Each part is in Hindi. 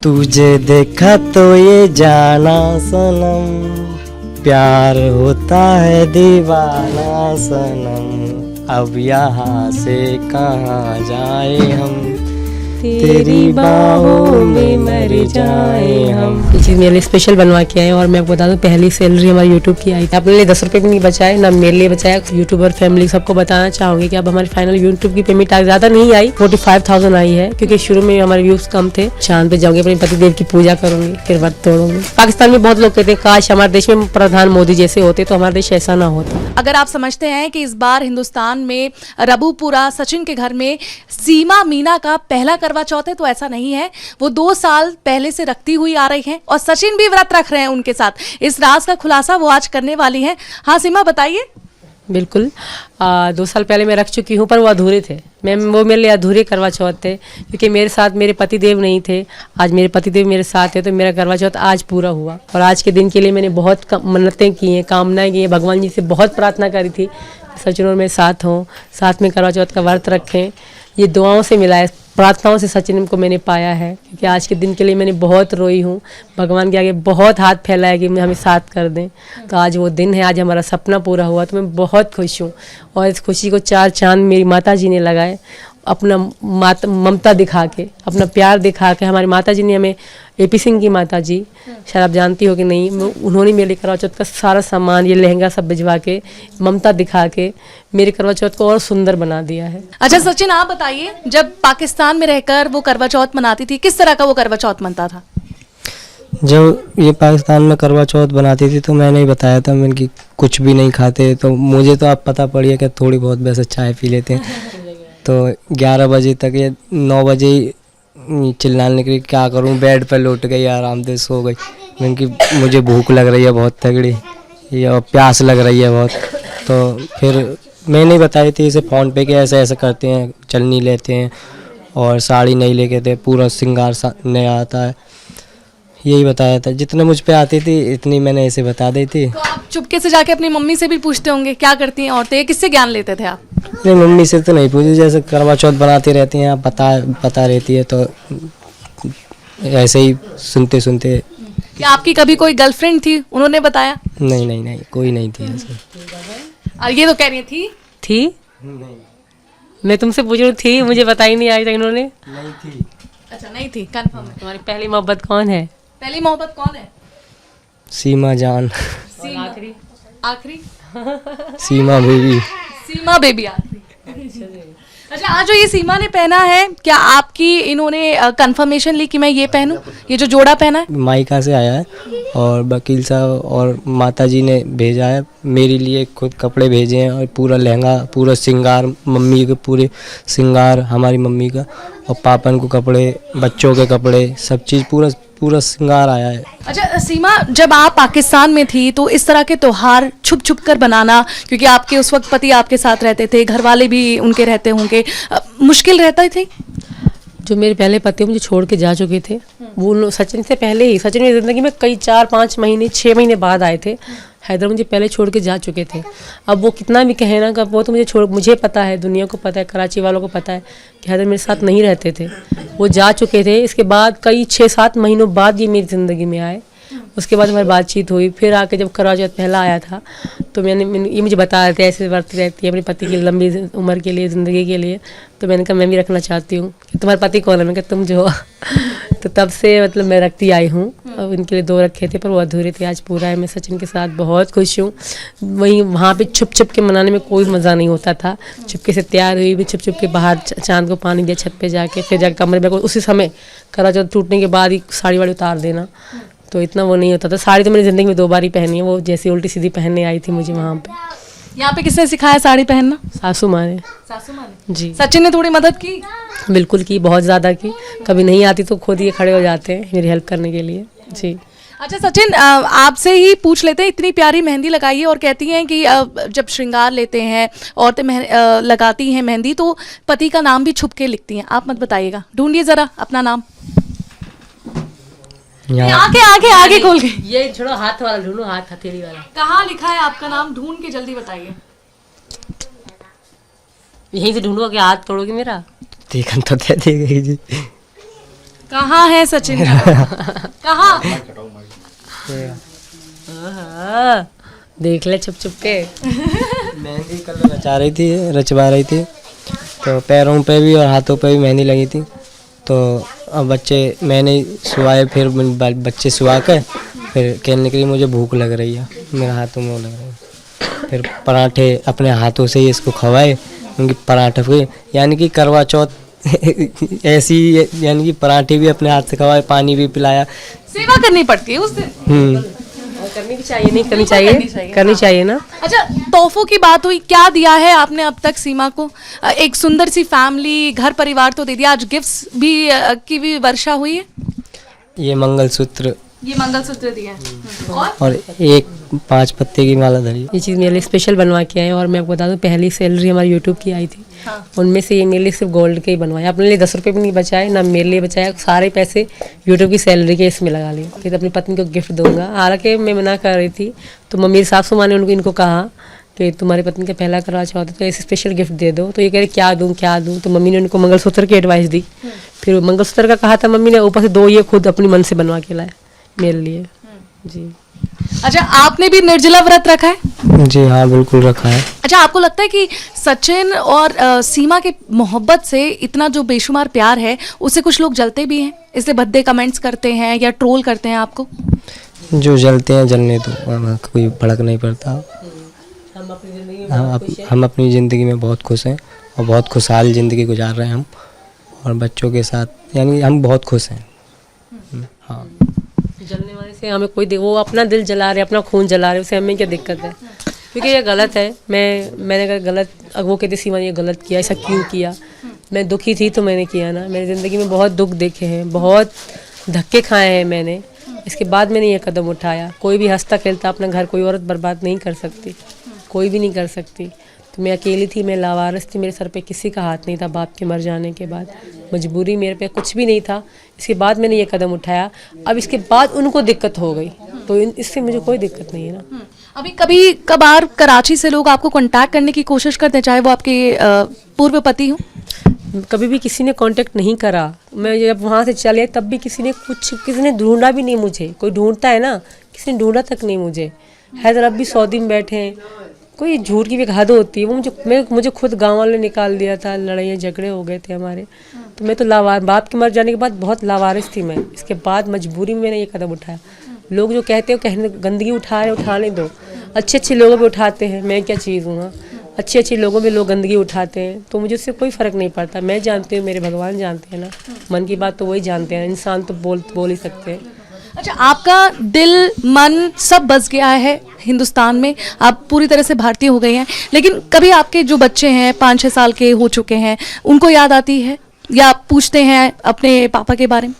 तुझे देखा तो ये जाना सनम, प्यार होता है दीवाना सनम, अब यहाँ से कहाँ जाए हम, तेरी बाहों में मर जाए हम। ये चीज़ मेरे लिए स्पेशल बनवा के आए और मैं आपको बता दूं पहली सैलरी हमारी यूट्यूब की आई थी। अपने लिए 10 रुपये भी नहीं बचाए ना मेरे लिए बचाया। यूट्यूबर फैमिली सबको बताना चाहूँगी कि अब हमारी फाइनल यूट्यूब की पेमेंट ज़्यादा नहीं आई, 45,000 आई है क्योंकि शुरू में हमारे व्यूज कम थे। चांद पे जाऊंगी, अपने पतिदेव की पूजा करूंगी, फिर व्रत तोड़ूंगी। पाकिस्तान में बहुत लोग कहते हैं काश हमारे देश में प्रधान मोदी जैसे होते तो हमारा देश ऐसा ना होता। अगर आप समझते हैं कि इस बार हिंदुस्तान में रबूपुरा सचिन के घर में सीमा मीना का पहला करवा चौथ है, तो ऐसा नहीं है। वो 2 साल पहले से रखती हुई आ रही हैं और सचिन भी व्रत रख रहे हैं उनके साथ। इस राज का खुलासा वो आज करने वाली हैं। हाँ सीमा बताइए। बिल्कुल 2 साल पहले मैं रख चुकी हूँ पर वो अधूरे थे। वो मेरे लिए अधूरे करवा चौथ थे क्योंकि मेरे साथ मेरे पतिदेव नहीं थे। आज मेरे पतिदेव मेरे साथ है तो मेरा करवा चौथ आज पूरा हुआ। और आज के दिन के लिए मैंने बहुत मन्नतें की हैं, कामनाएं की हैं, भगवान जी से बहुत प्रार्थना करी थी सचिन और मैं साथ हों, साथ में करवा चौथ का व्रत रखें। ये दुआओं से मिला है, प्रार्थनाओं से सचिन को मैंने पाया है क्योंकि आज के दिन के लिए मैंने बहुत रोई हूँ, भगवान के आगे बहुत हाथ फैलाया कि हमें साथ कर दें। तो आज वो दिन है, आज हमारा सपना पूरा हुआ तो मैं बहुत खुश हूँ। और इस खुशी को 4 चांद मेरी माता जी ने लगाए, अपना ममता दिखा के, अपना प्यार दिखा के। हमारी माता जी ने हमें, AP सिंह की माता जी, शायद आप जानती हो कि नहीं, उन्होंने मेरे करवा चौथ का सारा सामान, ये लहंगा सब भिजवा के, ममता दिखा के मेरे करवा चौथ को और सुंदर बना दिया है। अच्छा सचिन आप बताइए, जब पाकिस्तान में रहकर वो करवा चौथ मनाती थी, किस तरह का वो करवा चौथ मनता था? जब ये पाकिस्तान में करवा चौथ बनाती थी तो मैंने ही बताया था मैंने कि कुछ भी नहीं खाते, तो मुझे तो आप पता पड़ी है कि थोड़ी बहुत वैसे चाय पी लेते हैं। तो 11 बजे तक या 9 बजे ही चिल्लाने लगी, क्या करूं, बेड पर लौट गई, आराम से सो गई। मैंने कि मुझे भूख लग रही है बहुत तगड़ी, या प्यास लग रही है बहुत। तो फिर मैंने बताई थी इसे फ़ोन पे कि ऐसे ऐसे करते हैं, चलनी लेते हैं और साड़ी नहीं लेके थे, पूरा श्रृंगार नया आता है, यही बताया था। जितने मुझ पे आती थी इतनी मैंने इसे बता दी थी। तो आप चुपके से जाके अपनी मम्मी से भी पूछते होंगे क्या करती हैं औरतें, किससे ज्ञान लेते थे आप? नहीं, मम्मी से तो नहीं पूछी, जैसे करवा चौथ बनाती रहती हैं, पता रहती है तो ऐसे ही सुनते सुनते। क्या आपकी कभी कोई गर्लफ्रेंड थी, उन्होंने बताया? नहीं नहीं नहीं, कोई नहीं थी ऐसे। और ये तो कह रही थी नहीं, मैं तुमसे पूछ रही थी, मुझे पता ही नहीं, आज तक इन्होंने। नहीं थी। अच्छा नहीं थी, कंफर्म है। तुम्हारी पहली मोहब्बत कौन है? पहली मोहब्बत कौन है? सीमा जान। आखिरी आखिरी सीमा बेबी। सीमा बेबी आखिरी। अच्छा आज जो ये सीमा ने पहना है, क्या आपकी इन्होंने कंफर्मेशन ली कि मैं ये पहनूं, ये जो जोड़ा पहना है? मायका से आया है और वकील साहब और माता जी ने भेजा है मेरे लिए, खुद कपड़े भेजे हैं और पूरा लहंगा, पूरा श्रृंगार, मम्मी के पूरे श्रृंगार, हमारी मम्मी का, और पापन को कपड़े, बच्चों के कपड़े, सब चीज़ पूरा श्रृंगार आया है। अच्छा सीमा, जब आप पाकिस्तान में थी तो इस तरह के त्योहार छुप छुप कर बनाना, क्योंकि आपके उस वक्त पति आपके साथ रहते थे, घर वाले भी उनके रहते होंगे, मुश्किल रहता थी? जो मेरे पहले पति मुझे छोड़ के जा चुके थे, वो सचिन से पहले ही, सचिन मेरी ज़िंदगी में कई 4-5 महीने 6 महीने बाद आए थे। हैदर मुझे पहले छोड़ के जा चुके थे। अब वो कितना भी कहे ना, वो तो मुझे पता है, दुनिया को पता है, कराची वालों को पता है कि हैदर मेरे साथ नहीं रहते थे, वो जा चुके थे। इसके बाद कई 6-7 महीनों बाद ये मेरी ज़िंदगी में आए। उसके बाद हमारी बातचीत हुई, फिर आके जब करवा चौथ पहला आया था तो मैंने ये मुझे बता रहे थे ऐसे व्रत रहती है अपने पति की लंबी उम्र के लिए, ज़िंदगी के लिए। तो मैंने कहा मैं भी रखना चाहती हूँ। तुम्हारे पति कौन है? मैं कहा तुम जो। तो तब से मतलब मैं रखती आई हूँ। अब इनके लिए 2 रखे थे पर वो अधूरे थे, आज पूरा है। मैं सचिन के साथ बहुत खुश हूँ। वहीं वहाँ पे छुप छुप के मनाने में कोई मज़ा नहीं होता था। चुपके से तैयार हुई भी, छुप छुप के बाहर चांद को पानी दिया छत पे जाके, फिर जाकर कमरे में उसी समय करवा चौथ टूटने के बाद ही साड़ी वाड़ी उतार देना, तो इतना वो नहीं होता था। साड़ी तो मेरी ज़िंदगी में 2 बार ही पहनी है, वो जैसी उल्टी सीधी पहनने आई थी मुझे वहाँ पे। यहाँ पे किसने सिखाया साड़ी पहनना? सासू माँ ने। सासू माँ ने? जी सचिन ने थोड़ी मदद की? बिल्कुल की, बहुत ज़्यादा की। कभी नहीं आती तो खुद ये खड़े हो जाते हैं मेरी हेल्प करने के लिए। जी अच्छा सचिन, आपसे ही पूछ लेते हैं, इतनी प्यारी मेहंदी लगाई है और कहती हैं कि जब श्रृंगार लेते हैं औरतें लगाती हैं मेहंदी तो पति का नाम भी छुप के लिखती हैं। आप मत बताइएगा, ढूंढिए ज़रा अपना नाम। आगे खोल के ये छोड़ो, हाथ वाला ढूंढो, हाथ हथेली वाला। कहाँ लिखा है आपका नाम? ढूंढ के जल्दी बताइए। यहीं से ढूंढो कि हाथ तोड़ोगे मेरा? देखन तो दे देगी जी। कहाँ है सचिन कहाँ? हाँ, देख ले छुप छुप के। मेहंदी कल रचवा रही थी, तो पैरों पे भी और हाथों पे भी मेहंदी लगी थी। तो अब मैंने सुवाए, फिर बच्चे सुवा कर फिर कहने के लिए मुझे भूख लग रही है, मेरे हाथों में वो लग रही है। फिर पराठे अपने हाथों से ही इसको खवाए, उनकी पराठे हुए, यानी कि करवा चौथ ऐसी, यानी कि पराठे भी अपने हाथ से खवाए, पानी भी पिलाया। सेवा करनी पड़ती है उस दिन। और करनी भी चाहिए, नहीं करनी चाहिए, करनी चाहिए ना। अच्छा, तोहफों की बात हुई, क्या दिया है आपने अब तक सीमा को? एक सुंदर सी फैमिली, घर परिवार तो दे दिया, आज गिफ्ट्स भी की भी वर्षा हुई है। ये मंगलसूत्र दिया है और एक 5 पत्ते की माला धरी। ये चीज़ मेरे लिए स्पेशल बनवा के आए, और मैं आपको बता दूं पहली सैलरी हमारी यूट्यूब की आई थी। उनमें से ये मेरे लिए सिर्फ गोल्ड के ही बनवाए, अपने लिए 10 रुपये भी नहीं बचाए, ना मेरे लिए बचाया, सारे पैसे यूट्यूब की सैलरी के इसमें लगा लिए कि अपनी पत्नी को गिफ्ट दूंगा। हालांकि मैं मना कर रही थी, तो मम्मी सासू माँ ने इनको कहा कि तुम्हारी पत्नी का पहला करवा चौथ है तो ऐसे स्पेशल गिफ्ट दे दो। तो ये कह रहे क्या दूँ, तो मम्मी ने उनको मंगलसूत्र की एडवाइस दी। फिर मंगलसूत्र का कहा था मम्मी ने, ऊपर से 2 ये खुद अपनी मन से बनवा के लाए मेरे लिए जी। अच्छा, आपने भी निर्जला व्रत रखा है? जी हाँ, बिल्कुल रखा है। अच्छा, आपको लगता है कि सचिन और सीमा के मोहब्बत से इतना जो बेशुमार प्यार है, उससे कुछ लोग जलते भी हैं, इसलिए भद्दे कमेंट्स करते हैं या ट्रोल करते हैं आपको? जो जलते हैं जलने दो, हमें कोई फर्क नहीं पड़ता। हम अपनी ज़िंदगी में बहुत खुश हैं और बहुत खुशहाल ज़िंदगी गुजार रहे हैं हम, और बच्चों के साथ, यानी हम बहुत खुश हैं। हाँ, जलने वाले से हमें कोई वो अपना दिल जला रहे, अपना खून जला रहे, उससे हमें क्या दिक्कत है? क्योंकि ये गलत है। मैंने अगर गलत, वो कहती सीमा ने ये गलत किया, ऐसा क्यों किया? मैं दुखी थी तो मैंने किया ना। मेरी ज़िंदगी में बहुत दुख देखे हैं, बहुत धक्के खाए हैं मैंने, इसके बाद मैंने ये कदम उठाया। कोई भी हंसता खेलता अपना घर कोई औरत बर्बाद नहीं कर सकती, कोई भी नहीं कर सकती। तो मैं अकेली थी, मैं लावारिस थी, मेरे सर पे किसी का हाथ नहीं था बाप के मर जाने के बाद। मजबूरी मेरे पे कुछ भी नहीं था, इसके बाद मैंने ये कदम उठाया। अब इसके बाद उनको दिक्कत हो गई, तो इससे मुझे कोई दिक्कत नहीं है ना। अभी कभी कभार कराची से लोग आपको कांटेक्ट करने की कोशिश करते हैं, चाहे वो आपके पूर्व पति हो? कभी भी किसी ने कांटेक्ट नहीं करा। मैं जब वहाँ से चले आई तब भी किसी ने ढूंढा भी नहीं मुझे। कोई ढूंढता है ना, किसी ने ढूंढा तक नहीं मुझे। हैदर अब भी सऊदी में बैठे हैं। कोई झूठ की भी हद होती है। वो मुझे खुद गांव वाले निकाल दिया था, लड़ाइयाँ झगड़े हो गए थे हमारे। तो मैं तो बाप के मर जाने के बाद बहुत लावारिस थी मैं। इसके बाद मजबूरी में मैंने ये कदम उठाया। लोग जो कहते हैं कहने गंदगी उठाने दो, अच्छे लोगों पे उठाते हैं। मैं क्या चीज़ हूँ? अच्छे लोगों में लोग गंदगी उठाते हैं, तो मुझे उससे कोई फ़र्क नहीं पड़ता। मैं जानती हूँ, मेरे भगवान जानते हैं ना, मन की बात तो वही जानते हैं। इंसान तो बोल ही सकते हैं। अच्छा, आपका दिल मन सब बस गया है हिंदुस्तान में, आप पूरी तरह से भारतीय हो गए हैं, लेकिन कभी आपके जो बच्चे हैं 5-6 साल के हो चुके हैं, उनको याद आती है या पूछते हैं अपने पापा के बारे में?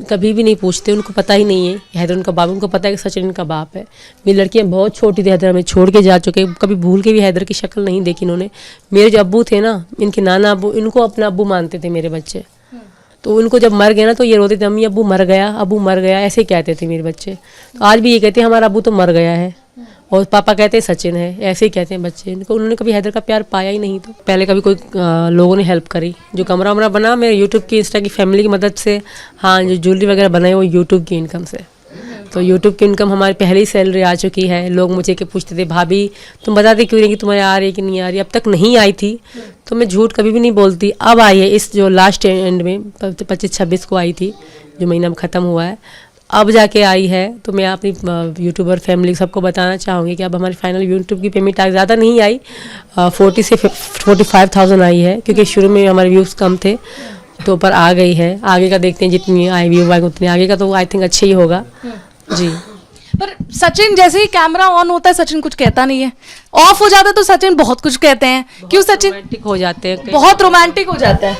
कभी भी नहीं पूछते, उनको पता ही नहीं है हैदर उनका बाप। उनको पता है कि सचिन इनका बाप है। मेरी लड़कियां बहुत छोटी थी, हैदर हमें छोड़ के जा चुके, कभी भूल के भी हैदर की शक्ल नहीं देखी इन्होंने। मेरे जो अब्बू थे ना, इनके नाना अब्बू, इनको अपना अब्बू मानते थे मेरे बच्चे। तो उनको जब मर गया ना तो ये रोते थे, अम्मी अब्बू मर गया, ऐसे कहते थे मेरे बच्चे। तो आज भी ये कहते हैं हमारा अब्बू तो मर गया है, और पापा कहते हैं सचिन है, ऐसे ही कहते हैं बच्चे। इनको उन्होंने कभी हैदर का प्यार पाया ही नहीं। तो पहले कभी कोई लोगों ने हेल्प करी, जो कमरा वमरा बना मेरे यूट्यूब की, इंस्टा की फैमिली की मदद से। हाँ, जो ज्वेलरी वगैरह बनाई वो यूट्यूब की इनकम से। तो यूट्यूब की इनकम हमारी पहली सैलरी आ चुकी है। लोग मुझे के पूछते थे भाभी तुम बताते क्यों नहीं कि तुम्हारे आ रही है कि नहीं आ रही। अब तक नहीं आई थी तो मैं झूठ कभी भी नहीं बोलती। अब आई है, इस जो लास्ट एंड में 25-26 को आई थी, जो महीना में ख़त्म हुआ है, अब जाके आई है। तो मैं अपनी यूट्यूबर फैमिली सबको बताना चाहूँगी कि अब हमारी फाइनल यूट्यूब की पेमेंट ज़्यादा नहीं आई, 40 से 45,000 आई है, क्योंकि शुरू में हमारे व्यूज़ कम थे, तो पर आ गई है। आगे का देखते हैं, जितनी आई व्यू आएगी उतनी आगे का तो आई थिंक अच्छे ही होगा जी। पर सचिन जैसे ही कैमरा ऑन होता है सचिन कुछ कहता नहीं है, ऑफ हो जाता है तो सचिन बहुत कुछ कहते हैं। क्यों सचिन? रोमांटिक हो जाते हैं, बहुत रोमांटिक हो जाता है।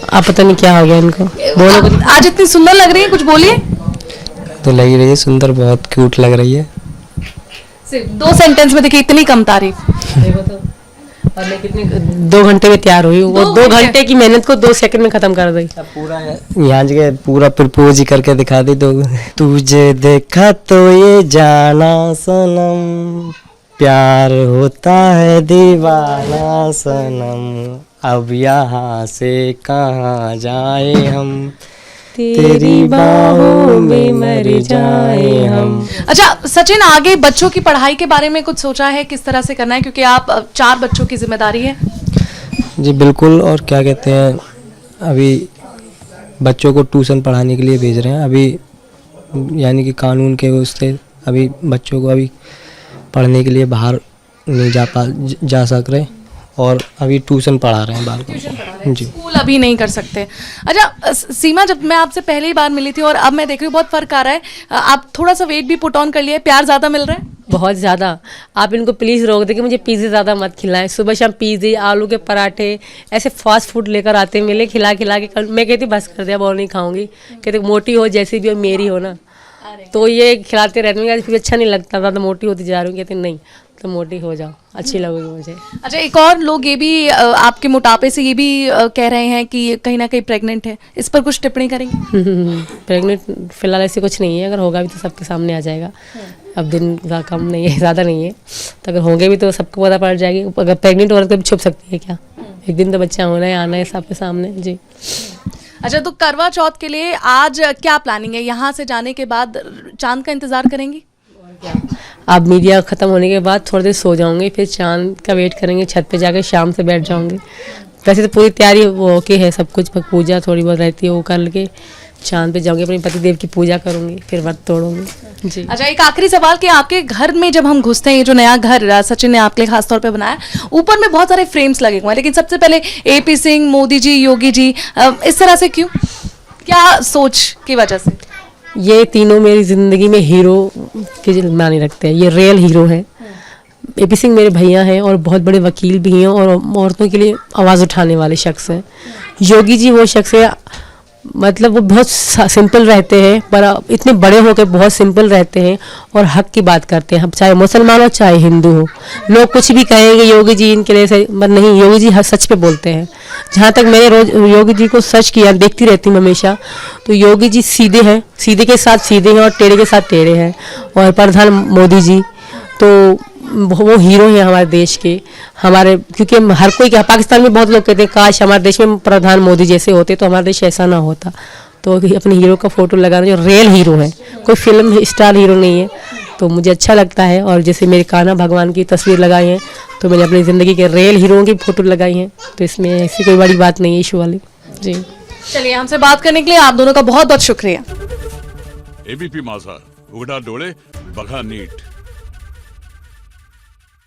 अब पता नहीं क्या हो गया इनको। बोलो आज इतनी सुंदर लग रही है, कुछ बोलिए। तो लग रही है सुंदर, बहुत क्यूट लग रही है। सिर्फ 2 सेंटेंस में देखिए इतनी कम तारीफ। देखो तो, और मैं कितनी 2 घंटे में तैयार हुई हूँ। वो 2 घंटे की मेहनत को 2 सेकंड में खत्म कर दी। पूरा यहाँ जगह पूरा प्रपोज ही करके दिखा दी। तो तुझे देखा तो ये जाना सनम, प्यार होता है दीवाना सनम, अब यहाँ से कहाँ जाए हम, तेरी बाहों में मर जाए हम। अच्छा सचिन, आगे बच्चों की पढ़ाई के बारे में कुछ सोचा है, किस तरह से करना है, क्योंकि आप 4 बच्चों की जिम्मेदारी है। जी बिल्कुल। और क्या कहते हैं, अभी बच्चों को ट्यूशन पढ़ाने के लिए भेज रहे हैं अभी, यानी कि कानून के उससे अभी बच्चों को अभी पढ़ने के लिए बाहर नहीं जा सक रहे, और अभी ट्यूशन पढ़ा रहे हैं बालकों को। जी, स्कूल अभी नहीं कर सकते। अच्छा सीमा, जब मैं आपसे पहली बार मिली थी और अब मैं देख रही हूँ बहुत फर्क आ रहा है, आप थोड़ा सा वेट भी पुट ऑन कर लिया है, प्यार ज़्यादा मिल रहा है? बहुत ज़्यादा। आप इनको प्लीज़ रोक दे कि मुझे पिज़्ज़े ज़्यादा मत खिलाएं। सुबह शाम पिज़्ज़े, आलू के पराठे, ऐसे फास्ट फूड लेकर आते हैं मिले, खिला खिला के मैं कहती बस कर दिया, और नहीं खाऊंगी। कहते मोटी हो जैसी भी हो, मेरी हो ना। तो ये खिलाते रहते हैं, फिर अच्छा नहीं लगता, ज़्यादा मोटी होती जा रही हूँ। कहते नहीं तो मोटी हो जाओ, अच्छी लगेगी मुझे। अच्छा, एक और लोग ये भी आपके मोटापे से ये भी कह रहे हैं कि कहीं ना कहीं प्रेग्नेंट है, इस पर कुछ टिप्पणी करेंगे? प्रेग्नेंट फिलहाल ऐसे कुछ नहीं है, अगर होगा भी तो सबके सामने आ जाएगा। अब दिन कम नहीं है, ज़्यादा नहीं है, तो अगर होंगे भी तो सबको पता पड़ जाएगी। अगर प्रेग्नेंट हो रहा तो भी छुप सकती है क्या? एक दिन तो बच्चा होना है, आना है सबके सामने। जी। अच्छा, तो करवा चौथ के लिए आज क्या प्लानिंग है? यहाँ से जाने के बाद चांद का इंतजार करेंगी? अब मीडिया ख़त्म होने के बाद थोड़ी देर सो जाऊंगी, फिर चांद का वेट करेंगे, छत पे जाकर शाम से बैठ जाऊंगी। वैसे तो पूरी तैयारी वो ओके है, सब कुछ, पूजा थोड़ी बहुत रहती है वो कर के चांद पे जाऊंगी, अपने पति देव की पूजा करूंगी, फिर व्रत तोड़ूंगी। जी। अच्छा, एक आखिरी सवाल कि आपके घर में जब हम घुसते हैं, ये जो नया घर सचिन ने आपके लिए खास तौर पे बनाया, ऊपर में बहुत सारे फ्रेम्स लगे हुए हैं, लेकिन सबसे पहले AP सिंह, मोदी जी, योगी जी, इस तरह से क्यों? क्या सोच की वजह से? ये तीनों मेरी ज़िंदगी में हीरो के माने रखते हैं, ये रियल हीरो हैं। AP सिंह मेरे भैया हैं और बहुत बड़े वकील भी हैं, और औरतों के लिए आवाज़ उठाने वाले शख्स हैं। योगी जी वो शख्स है, मतलब वो बहुत सिंपल रहते हैं, पर इतने बड़े होकर बहुत सिंपल रहते हैं और हक की बात करते हैं, चाहे मुसलमान हो चाहे हिंदू हो। लोग कुछ भी कहेंगे योगी जी इनके लिए सही, पर नहीं, योगी जी हर सच पे बोलते हैं। जहाँ तक मैंने रोज योगी जी को सच किया, देखती रहती हूँ हमेशा, तो योगी जी सीधे हैं, सीधे के साथ सीधे हैं और टेढ़े के साथ टेढ़े हैं। और प्रधान मोदी जी तो वो हीरो हैं हमारे देश के, हमारे, क्योंकि हर कोई, पाकिस्तान में बहुत लोग कहते हैं काश हमारे देश में प्रधान मोदी जैसे होते तो हमारा देश ऐसा ना होता। तो अपने हीरो का फोटो लगाना, जो रियल हीरो है, कोई फिल्म स्टार हीरो नहीं है, तो मुझे अच्छा लगता है। और जैसे मेरे कान्हा भगवान की तस्वीर लगाई है, तो मैंने अपनी ज़िंदगी के रियल हीरोओं की फोटो लगाई हैं, तो इसमें ऐसी कोई बड़ी बात नहीं है इशू वाली। जी, चलिए, हमसे बात करने के लिए आप दोनों का बहुत बहुत शुक्रिया। ABP माझा, उघडा डोळे बघा नीट।